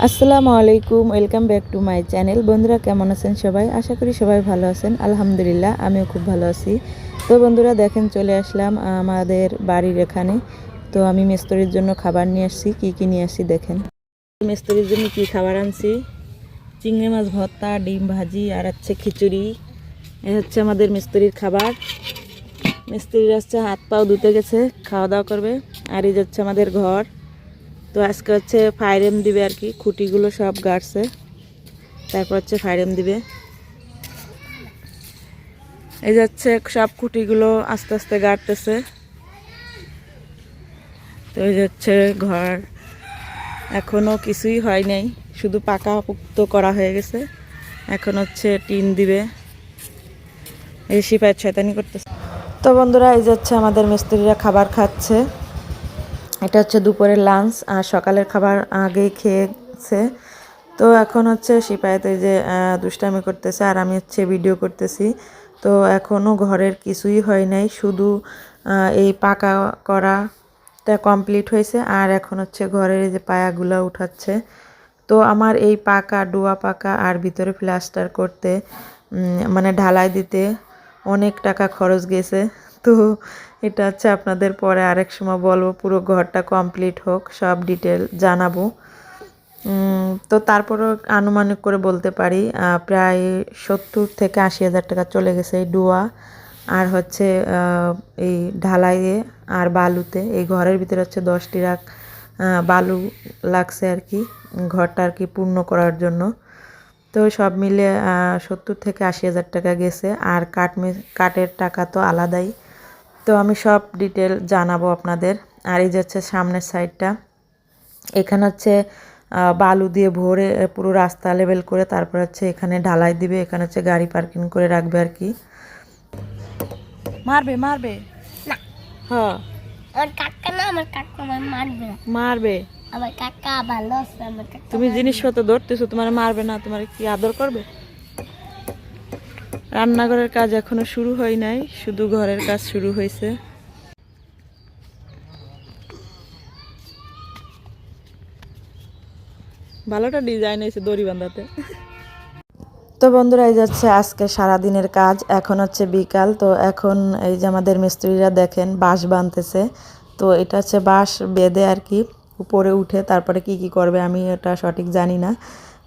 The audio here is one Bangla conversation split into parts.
আসসালামু আলাইকুম, welcome back to my channel. বন্ধুরা কেমন আছেন সবাই? আশা করি সবাই ভালো আছেন। আলহামদুলিল্লাহ আমিও খুব ভালো আছি। তো বন্ধুরা দেখেন চলে আসলাম আমাদের বাড়ির এখানে। তো আমি মিস্ত্রির জন্য খাবার নিয়ে আসছি। কি নিয়ে আসছি দেখেন। মিস্ত্রির জন্য কি খাবার আনছি? চিংড়ি মাছ ভর্তা, ডিম ভাজি আর হচ্ছে খিচুড়ি। এ হচ্ছে আমাদের মিস্ত্রির খাবার। মিস্ত্রির আসছে হাত পাও ধুতে গেছে, খাওয়া দাওয়া করবে। আর এই যাচ্ছে আমাদের ঘর। তো আজকে হচ্ছে ফায়ারেম দিবে আর কি, খুঁটিগুলো সব গাড়ছে, তারপর হচ্ছে ফায়ারেম দিবে। এই যাচ্ছে সব খুঁটিগুলো আস্তে আস্তে গাড়তেছে। তো এই যাচ্ছে ঘর, এখনো কিছুই হয় নাই, শুধু পাকা পুক্ত করা হয়ে গেছে। এখন হচ্ছে টিন দিবে। এই সিপাই শয়তানি করতেছে। তো বন্ধুরা এই যাচ্ছে আমাদের মিস্ত্রিরা খাবার খাচ্ছে। এটা হচ্ছে দুপুরের লাঞ্চ, আর সকালের খাবার আগেই খেয়েছে। তো এখন হচ্ছে সিপাইতে যে দুষ্টামি করতেছে, আর আমি হচ্ছে ভিডিও করতেছি। তো এখনও ঘরের কিছুই হয় নাই, শুধু এই পাকা করাটা কমপ্লিট হয়েছে। আর এখন হচ্ছে ঘরের যে পায়াগুলো উঠাচ্ছে। তো আমার এই পাকা ডোয়া পাকা আর ভিতরে প্লাস্টার করতে মানে ঢালাই দিতে অনেক টাকা খরচ গেছে। তো এটা হচ্ছে আপনাদের পরে আরেক সময় বলবো, পুরো ঘরটা কমপ্লিট হোক সব ডিটেল জানাবো। তো তারপরও আনুমানিক করে বলতে পারি প্রায় 70 থেকে 80 হাজার টাকা চলে গেছে এই ডোয়া আর হচ্ছে এই ঢালাইয়ে আর বালুতে। এই ঘরের ভিতরে হচ্ছে 10 ট্রাক বালু লাগছে আর কি, ঘরটা আর কি পূর্ণ করার জন্য। তো সব মিলে 70 থেকে 80 হাজার টাকা গেছে। আর কাঠের টাকা তো আলাদাই। তো আমি সব ডিটেল জানাবো আপনাদের। আর এই যে হচ্ছে সামনের সাইডটা, এখানে হচ্ছে বালু দিয়ে ভরে পুরো রাস্তা লেভেল করে তারপর হচ্ছে এখানে ঢালাই দিবে। এখানে হচ্ছে গাড়ি পার্কিং করে রাখবে আর কি। মারবে মারবে না, হ্যাঁ আমার কাকা না, আমার কাকা আমার মারবে না। মারবে? আমার কাকা ভালো আছে, আমার কাকা। তুমি জিনিসপত্র ধরতেছো, তোমার মারবে না? তোমার কি আদর করবে? রান্নাঘরের কাজ এখনো শুরু হয় নাই, শুধু ঘরের কাজ শুরু হয়েছে। ভালোটা ডিজাইন হয়েছে দড়ি বাঁধাতে। তো বন্ধুরা এই যাচ্ছে আজকে সারাদিনের কাজ। এখন হচ্ছে বিকাল। তো এখন এই যে আমাদের মিস্ত্রিরা দেখেন বাঁশ বাঁধতেছে। তো এটা হচ্ছে বাঁশ বেঁধে আর কি উপরে উঠে তারপরে কি করবে আমি এটা সঠিক জানি না।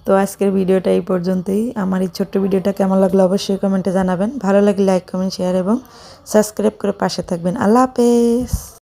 তো আজকের ভিডিওটা এই পর্যন্তই। আমার এই ছোট্ট ভিডিওটা কেমন লাগলো অবশ্যই কমেন্টে জানাবেন। ভালো লাগলে লাইক কমেন্ট শেয়ার এবং সাবস্ক্রাইব করে পাশে থাকবেন। আল্লাহ হাফেজ।